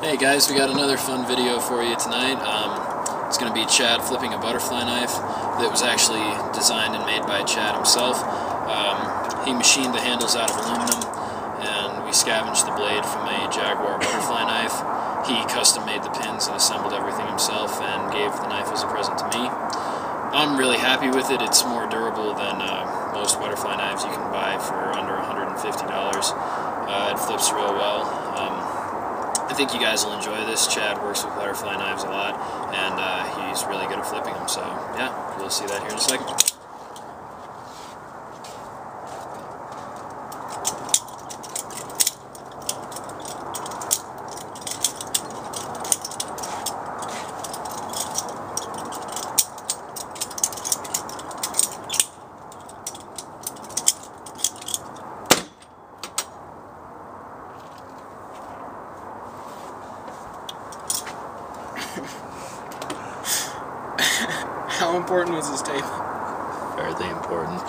Hey guys, we got another fun video for you tonight. It's going to be Chad flipping a butterfly knife that was actually designed and made by Chad himself. He machined the handles out of aluminum, and we scavenged the blade from a Jaguar butterfly knife. He custom made the pins and assembled everything himself and gave the knife as a present to me. I'm really happy with it. It's more durable than most butterfly knives you can buy for under $150. It flips real well. I think you guys will enjoy this. Chad works with butterfly knives a lot, and he's really good at flipping them, so yeah, we'll see that here in a second. How important was this tape? Fairly important.